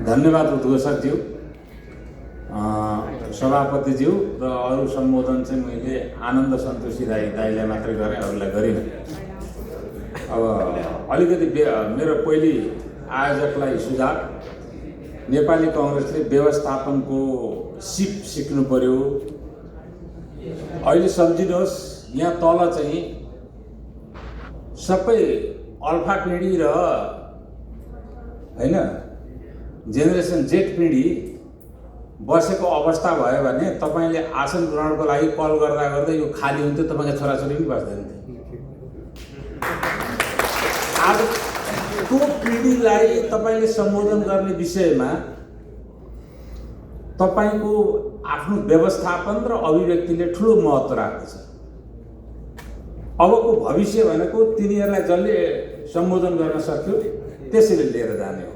धन्यवाद उद्घोषकज्यू, सभापतिज्यू र अरू सम्बोधन चाहिँ मैले आनन्द सन्तोषी दाइलाई मात्रै गरेँ, अरूलाई गरिनँ। अब अलिकति मेरो पहिली आयोजकलाई सुझाव, नेपाली कांग्रेसले व्यवस्थापनको सिप सिक्नु पर्यो। अहिले सम्झिनुहोस्, यहाँ तल चाहिँ सबै अल्फा पिँढी र हैन जेनेरेसन जेड पिँढी बसेको अवस्था भयो भने तपाईले आसन ग्रहणको लागि कल गर्दा गर्दै यो खाली हुन्थ्यो, तपाईका छोराछोरी पनि बस्दैन थिए। आज त्यो पिँढीलाई तपाईले सम्बोधन गर्ने विषयमा तपाईको आफ्नो व्यवस्थापन र अभिव्यक्तिले ठूलो महत्त्व राख्दछ। अबको भविष्य भनेको तिनीहरूलाई जसले सम्बोधन गर्न सक्यो त्यसैले लिएर जाने हो।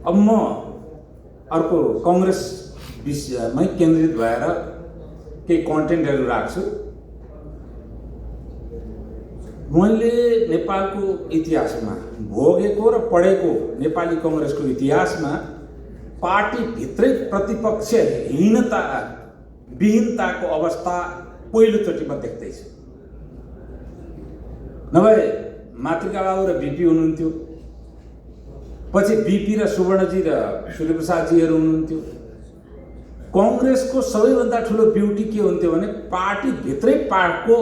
अब म अर्को कांग्रेस विषयमै केन्द्रित भएर केही कन्टेन्टहरू राख्छु। मैले नेपालको इतिहासमा भोगेको र पढेको नेपाली कांग्रेसको इतिहासमा पार्टी भित्रै प्रतिपक्षहीनता विहीनताको अवस्था पहिलोचोटि म देख्दैछु। नभए मातृका बाबु र बीपी हुनुहुन्थ्यो, पछि बीपी र सुवर्णजी र सूर्यप्रसादजीहरू हुनुहुन्थ्यो। कांग्रेसको सबैभन्दा ठुलो ब्युटी के हुन्थ्यो भने पार्टी भित्रै पार्टको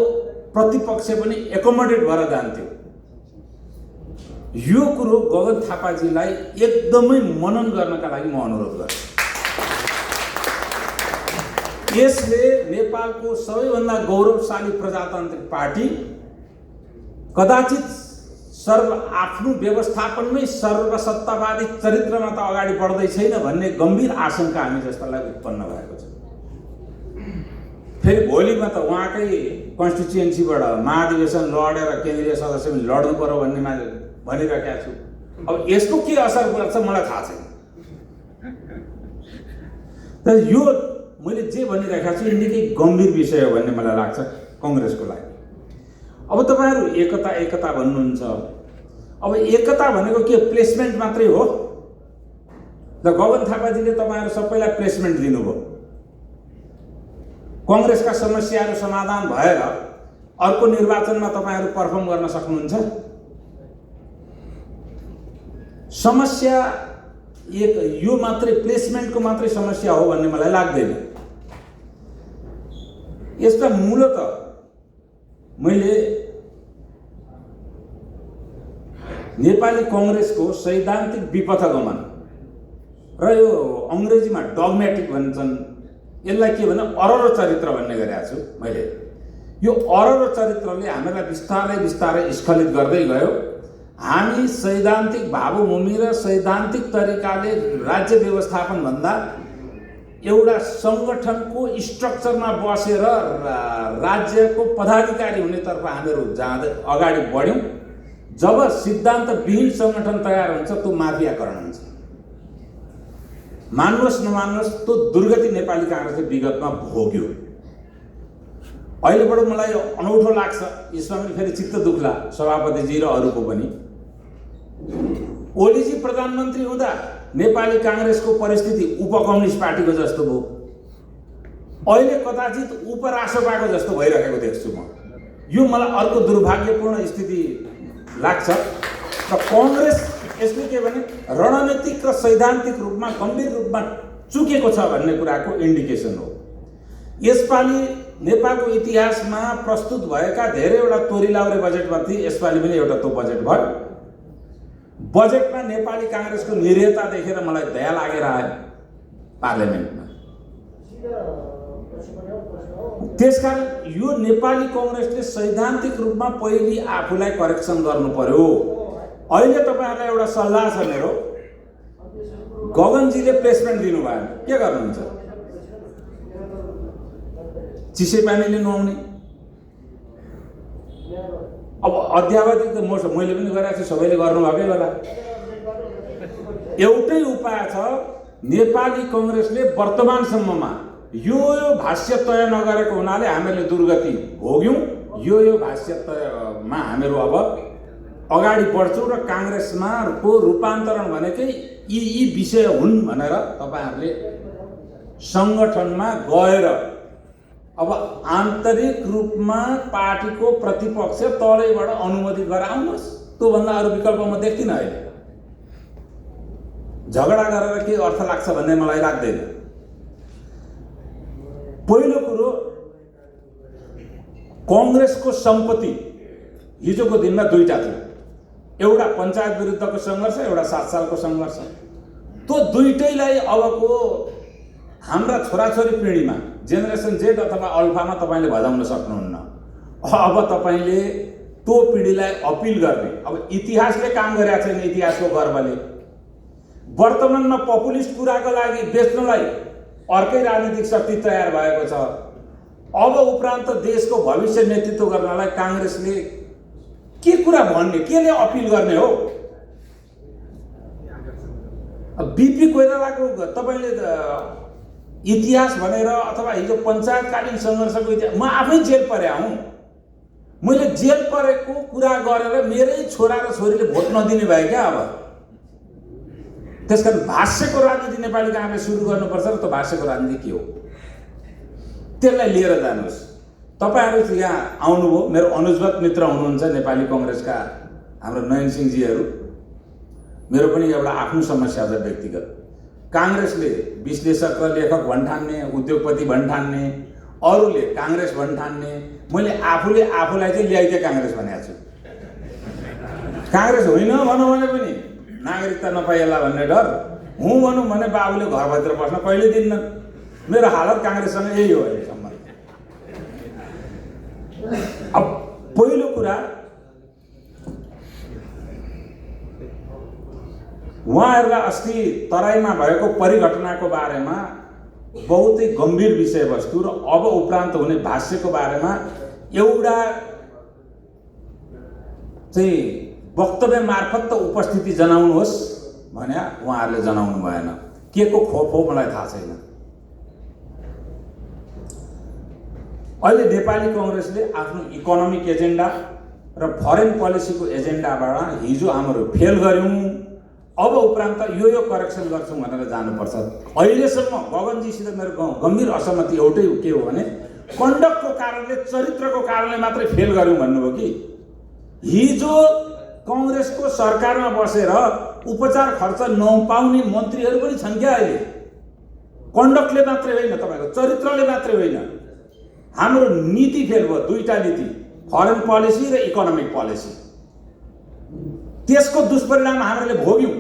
प्रतिपक्ष पनि एकोमोडेट भएर जान्थ्यो। यो कुरो गगन थापाजीलाई एकदमै मनन गर्नका लागि म अनुरोध गर्छु। यसले नेपालको सबैभन्दा गौरवशाली प्रजातान्त्रिक पार्टी कदाचित आफ्नो व्यवस्थापनमै सर्वसत्तावादी चरित्रमा त अगाडि बढ्दै छैन भन्ने गम्भीर आशंका हामी जस्तालाई उत्पन्न भएको छ। फेरि भोलिमा त उहाँकै कन्स्टिट्युएन्सीबाट महाधिवेशन लडेर केन्द्रीय सदस्य पनि लड्नु पर्यो भन्ने भनिरहेका छु। अब यसको के असर पर्छ मलाई थाहा छैन। तर यो मैले जे भनिरहेका छु यो निकै गम्भीर विषय हो भन्ने मलाई लाग्छ कांग्रेसको लागि। अब तपाईहरु एकता भन्नुहुन्छ। अब एकता भनेको के प्लेसमेन्ट मात्रै हो? ल गगन थापाजीले तपाईहरु सबैलाई प्लेसमेन्ट दिनुभयो। कांग्रेसका समस्याहरू समाधान भएर अर्को निर्वाचनमा तपाईहरु परफर्म गर्न सक्नुहुन्छ? समस्या यो मात्रै प्लेसमेन्टको मात्रै समस्या हो भन्ने मलाई लाग्दैन। यसका मूलतः मैले नेपाली कांग्रेसको सैद्धान्तिक विपथगमन र यो अंग्रेजीमा डगमेटिक भन्छन्, यसलाई के भने अररो चरित्र भन्ने गरेको छु मैले। यो अररो चरित्रले हामीलाई बिस्तारै बिस्तारै स्खलित गर्दै गयो। हामी सैद्धान्तिक भावभूमि र सैद्धान्तिक तरिकाले राज्य व्यवस्थापन भन्दा एउटा संगठनको स्ट्रक्चरमा बसेर राज्यको पदाधिकारी हुनेतर्फ हामीहरू जाँदै अगाडि बढ्यौं। जब सिद्धान्त विहीन संगठन तयार हुन्छ त्यो माफियाकरण हुन्छ। मान्नुहोस् नमान्नुहोस् त्यो दुर्गति नेपाली कांग्रेसले विगतमा भोग्यो। अहिलेबाट मलाई अनौठो लाग्छ, यसमा पनि फेरि चित्त दुख्ला सभापतिजी र अरूको पनि। ओलीजी प्रधानमन्त्री हुँदा नेपाली कांग्रेसको परिस्थिति उपकम्युनिस्ट पार्टीको जस्तो भयो। अहिले कदाचित उपराष्ट्रपाको जस्तो भइरहेको देख्छु म। यो मलाई अर्को दुर्भाग्यपूर्ण स्थिति लाग्छ। र कांग्रेस यसले के भने रणनीतिक र सैद्धान्तिक रूपमा गम्भीर रूपमा चुकेको छ भन्ने कुराको इन्डिकेसन हो। यसपालि नेपालको इतिहासमा प्रस्तुत भएका धेरैवटा तोरीलाउरे बजेटमध्ये यसपालि पनि एउटा त्यो बजेट भयो। बजेटमा नेपाली कांग्रेसको निरयता देखेर मलाई दया लागेर आयो पार्लियामेन्टमा। त्यसकारण यो नेपाली कांग्रेसले सैद्धान्तिक रूपमा पहिले आफूलाई करेक्सन गर्नु पर्यो। अहिले तपाईहरुलाई एउटा सल्लाह छ मेरो, गगनजीले प्लेसमेन्ट दिनु भएन, के गर्नुहुन्छ? चिसै पानीले नुहाउने। अब अध्यावधिक त मैले पनि गरेको छु, सबैले गर्नुभएकै होला। एउटै उपाय छ, नेपाली कांग्रेसले वर्तमानसम्ममा यो भाष्य तय नगरेको हुनाले हामीले दुर्गति भोग्यौं। यो भाष्य तयमा हामीहरू अब अगाडि बढ्छु र काङ्ग्रेसमा को रूपान्तरण भनेकै यी विषय हुन् भनेर तपाईहरुले संगठनमा गएर अब आन्तरिक रूपमा पार्टीको प्रतिपक्ष तलैबाट अनुमोदित गरेर आउनुहोस्। त्यो भन्दा अरु विकल्प म देख्दिन। अहिले झगडा गरेर के अर्थ लाग्छ भन्ने मलाई लाग्दैन। पहिलो कुरो, कांग्रेसको सम्पत्ति हिजोको दिनमा दुईटा थियो। एउटा पञ्चायत विरुद्धको संघर्ष, एउटा 7 सालको संघर्ष। त्यो दुईटैलाई अबको हाम्रा छोराछोरी पिढीमा जेनेरेसन जेड अथवा अल्फामा तपाईले भजाउन सक्नुहुन्न। अब तपाईले त्यो पिढीलाई अपिल गर्ने, अब इतिहासले काम गरेको छैन, इतिहासको गर्वले वर्तमानमा पपुलिस्ट कुराको लागि बेच्नलाई अर्कै राजनीतिक शक्ति तयार भएको छ। अब उपरान्त देशको भविष्य नेतृत्व गर्नलाई कांग्रेसले के कुरा भन्ने, केले अपिल गर्ने हो? बीपी कोइरालाको तपाईले इतिहास भनेर अथवा हिजो पञ्चायतकालीन संघर्षको इतिहास, म आफै जेल परे हुँ। मैले जेल परेको कुरा गरेर मेरै छोरा र छोरीले भोट नदिने भए क्या। अब त्यसकारण भाष्यको राजनीति नेपाली कांग्रेस सुरु गर्नुपर्छ र त्यो भाष्यको राजनीति के हो त्यसलाई लिएर जानुहोस्। तपाईहरु यहाँ आउनुभयो, मेरो अनुजवत मित्र हुनुहुन्छ नेपाली कांग्रेसका हाम्रो नयन सिंहजीहरु। मेरो पनि एउटा आफ्नो समस्या छ व्यक्तिगत। कांग्रेसले विश्लेषक र लेखक भन्ठान्ने, उद्योगपति भन्ठान्ने, अरूले कांग्रेस भन्ठान्ने, मैले आफूले आफूलाई चाहिँ ल्याइदिए कांग्रेस भनेको छु। कांग्रेस होइन भनौँ भने पनि नागरिकता नपाइएला भन्ने डर, हुँ भनौँ भने बाबुले घरभित्र बस्न कहिले दिन्न। मेरो हालत कांग्रेससँग यही हो अहिलेसम्म। अब पहिलो कुरा, उहाँहरूलाई अस्ति तराईमा भएको परिघटनाको बारेमा बहुतै गम्भीर विषयवस्तु र अब उपरान्त हुने भाष्यको बारेमा एउटा चाहिँ वक्तव्य मार्फत त उपस्थिति जनाउनुहोस् भने उहाँहरूले जनाउनु भएन। के को खोप हो मलाई थाहा छैन। अहिले नेपाली कांग्रेसले आफ्नो इकोनोमिक एजेन्डा र फरेन पोलिसीको एजेन्डाबाट हिजो हाम्रो फेल गर्यौं, अब उपरान्त यो करेक्सन गर्छौं भनेर जानुपर्छ। अहिलेसम्म गगनजीसित मेरो गम्भीर असहमति एउटै के हो भने कन्डक्टको कारणले, चरित्रको कारणले मात्रै फेल गर्यौं भन्नुभयो कि हिजो कांग्रेसको सरकारमा बसेर उपचार खर्च नपाउने मन्त्रीहरू पनि छन् क्या। अहिले कन्डक्टले मात्रै होइन, तपाईको चरित्रले मात्रै होइन, हाम्रो नीति फेल भयो। दुईटा नीति, फरेन पोलिसी र इकोनोमिक पोलिसी। त्यसको दुष्परिणाम हामीले भोग्यौं।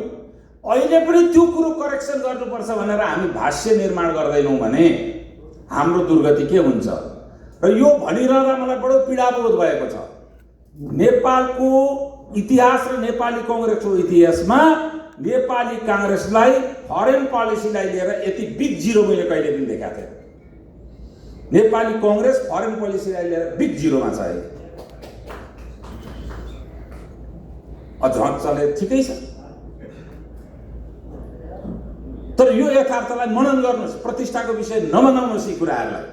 अहिले पनि त्यो कुरो करेक्सन गर्नुपर्छ भनेर हामी भाष्य निर्माण गर्दैनौं भने हाम्रो दुर्गति के हुन्छ? र यो भनिरहँदा मलाई बडो पीडाबोध भएको छ। नेपालको इतिहास र नेपाली कांग्रेसको इतिहासमा नेपाली कांग्रेसलाई फरेन पोलिसीलाई लिएर यति बिग जिरो मैले कहिले पनि देखाएको थिएँ। नेपाली कांग्रेस फरेन पोलिसीलाई लिएर बिग जिरोमा छ। अझ चले ठिकै छ, तर यो यथार्थलाई मनन गर्नुहोस्, प्रतिष्ठाको विषय नबनाउनुहोस् यी कुराहरूलाई।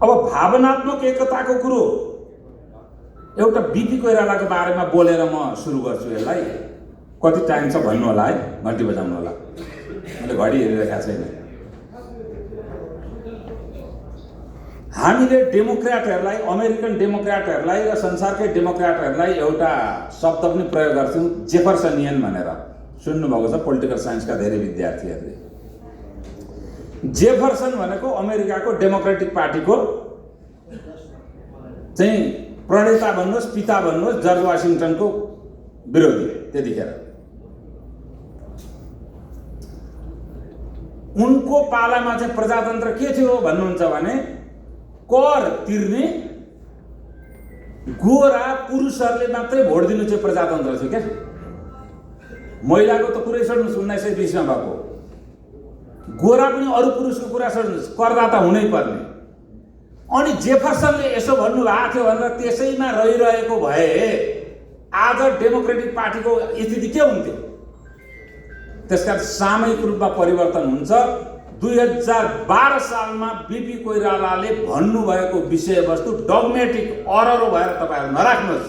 अब भावनात्मक एकताको कुरो, एउटा बीपी कोइरालाको बारेमा बोलेर म सुरु गर्छु यसलाई। कति टाइम छ भन्नु होला है, घन्टी बजाउनु होला, मैले घडी हेरिरहेको छैन। हामीले डेमोक्र्याटहरूलाई, अमेरिकन डेमोक्र्याटहरूलाई र संसारकै डेमोक्र्याटहरूलाई एउटा शब्द पनि प्रयोग गर्छौँ, जेफरसनियन भनेर। सुन्नुभएको छ पोलिटिकल साइन्सका धेरै विद्यार्थीहरूले। जेफरसन भनेको अमेरिकाको डेमोक्रेटिक पार्टीको चाहिँ प्रणेता भन्नुहोस्, पिता भन्नुहोस्, जर्ज वाशिंटनको विरोधी। त्यतिखेर उनको पालामा चाहिँ प्रजातन्त्र के थियो भन्नुहुन्छ भने कर तिर्ने गोरा पुरुषहरूले मात्रै भोट दिनु चाहिँ प्रजातन्त्र थियो क्या। महिलाको त कुरै छोड्नुहोस्, 1920 मा भएको। गोरा पनि अरू पुरुषको कुरा छोड्नुहोस्, करदाता हुनै पर्ने। अनि जेफरसनले यसो भन्नुभएको थियो भनेर त्यसैमा रहिरहेको भए आज डेमोक्रेटिक पार्टीको स्थिति के हुन्थ्यो? त्यसकारण सामूहिक रूपमा परिवर्तन हुन्छ। 2012 सालमा बीपी कोइरालाले भन्नुभएको विषयवस्तु डगमेटिक अररो भएर तपाईहरु नराख्नुहोस्।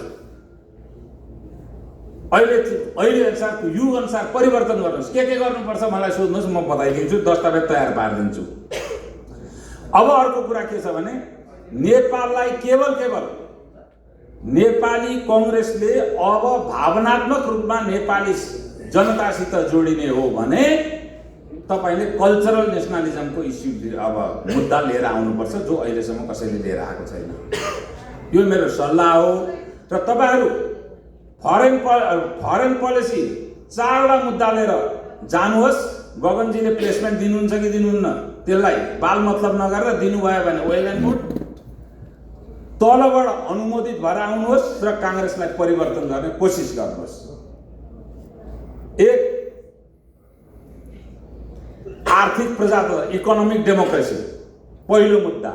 अहिले अनुसारको युग अनुसार परिवर्तन गर्नुहोस्। के गर्नुपर्छ मलाई सोध्नुहोस्, म बताइदिन्छु, दस्तावेज तयार पारिदिन्छु। अब अर्को कुरा के छ भने नेपाललाई केवल नेपाली कांग्रेसले अब भावनात्मक रूपमा नेपाली जनतासित जोडिने हो भने तपाईले कल्चरल नेसनलिजमको इस्यु अब मुद्दा लिएर आउनुपर्छ, जो अहिलेसम्म कसैले लिएर आएको छैन। यो मेरो सल्लाह हो। र तपाईहरू फरेन पोलिसी 4वटा मुद्दा लिएर जानुहोस्। गगनजीले प्लेसमेन्ट दिनुहुन्छ कि दिनुहुन्न, त्यसलाई बाल मतलब नगरेर दिनुभयो भने वेल एन्ड गुड। तलबाट अनुमोदित भएर आउनुहोस् र कांग्रेसलाई परिवर्तन गर्ने कोसिस गर्नुहोस्। एक आर्थिक प्रजातन्त्र, इकोनोमिक डेमोक्रेसी पहिलो मुद्दा।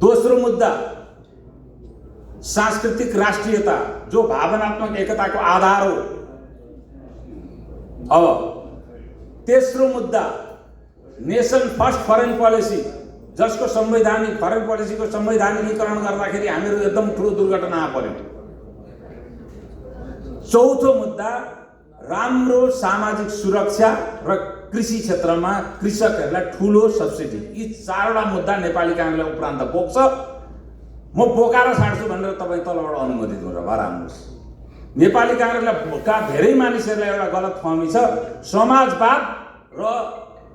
दोस्रो मुद्दा सांस्कृतिक राष्ट्रियता, जो भावनात्मक एकताको आधार हो। अब तेस्रो मुद्दा नेशन फर्स्ट फरेन पोलिसी, जसको संवैधानिक फरेन पोलिसीको संवैधानिकीकरण गर्दाखेरि हामीहरू एकदम ठुलो दुर्घटना पर्यो। चौथो मुद्दा राम्रो सामाजिक सुरक्षा र कृषि क्षेत्रमा कृषकहरूलाई ठुलो सब्सिडी। यी 4वटा मुद्दा नेपाली कांग्रेसले उपरान्त बोक्छ। म बोकाएर छाड्छु भनेर तपाईँ तलबाट अनुमोदित भएर आउनुहोस्। नेपाली कांग्रेसका धेरै मानिसहरूलाई एउटा गलत फहमी छ, समाजवाद र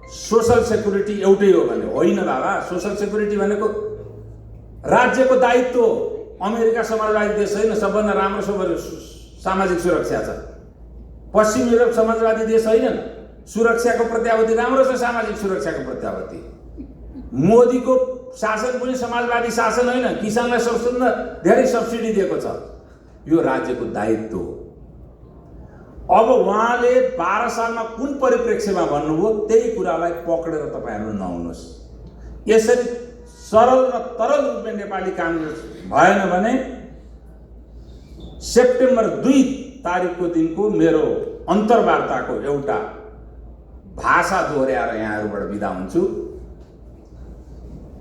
सोशल सेक्युरिटी एउटै हो भने। होइन बाबा, सोशल सेक्युरिटी भनेको राज्यको दायित्व हो। अमेरिका समाजवादी देश होइन, सबभन्दा राम्रो सामाजिक सुरक्षा छ। पश्चिम युरोप समाजवादी देश होइन, सुरक्षाको प्रत्याभूति राम्रो छ, सामाजिक सुरक्षाको प्रत्याभूति। मोदीको शासन पनि समाजवादी शासन होइन, किसानलाई सबभन्दा धेरै सब्सिडी दिएको छ। यो राज्यको दायित्व हो। अब उहाँले 12 सालमा कुन परिप्रेक्ष्यमा भन्नुभयो त्यही कुरालाई पक्रेर तपाईहरु नआउनुहोस्। यसरी सरल र तरल रूपमा नेपाली कांग्रेस भएन भने सेप्टेम्बर 2 तारिकको दिनको मेरो अन्तर्वार्ताको एउटा भाषा दोहोर्याएर यहाँहरुबाट बिदा हुन्छु।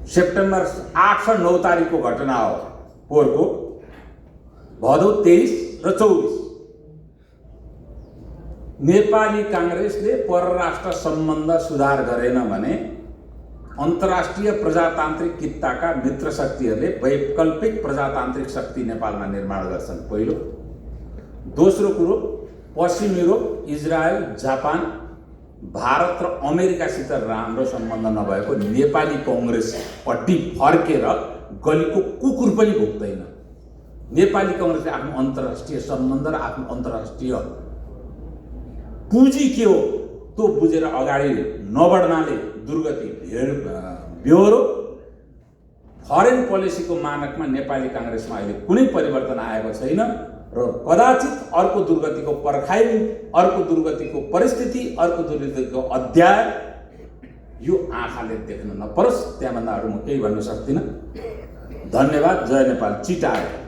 सेप्टेम्बर 8 र 9 तारिकको घटना हो पोहोरको, भदौ 23 र 24। नेपाली कांग्रेसले परराष्ट्र सम्बन्ध सुधार गरेन भने अन्तर्राष्ट्रिय प्रजातान्त्रिक कित्ताका मित्र शक्तिहरूले वैकल्पिक प्रजातान्त्रिक शक्ति नेपालमा निर्माण गर्छन्। पहिलो। दोस्रो कुरो, पश्चिम युरोप, इजरायल, जापान, भारत र अमेरिकासित राम्रो सम्बन्ध नभएको नेपाली कांग्रेसपट्टि फर्केर गलीको कुकुर पनि भुक्दैन। नेपाली कांग्रेसले आफ्नो अन्तर्राष्ट्रिय सम्बन्ध र आफ्नो अन्तर्राष्ट्रिय पुँजी के हो त्यो बुझेर अगाडि नबढ्नाले दुर्गति बेहोरो। फरेन पोलिसीको मानकमा नेपाली कांग्रेसमा अहिले कुनै परिवर्तन आएको छैन र कदाचित अर्को दुर्गतिको पर्खाइ, अर्को दुर्गतिको परिस्थिति, अर्को दुर्गतिको अध्याय यो आँखाले देख्न नपरोस्। त्यहाँभन्दा अरू म केही भन्न सक्दिनँ। धन्यवाद। जय नेपाल। चिटायो।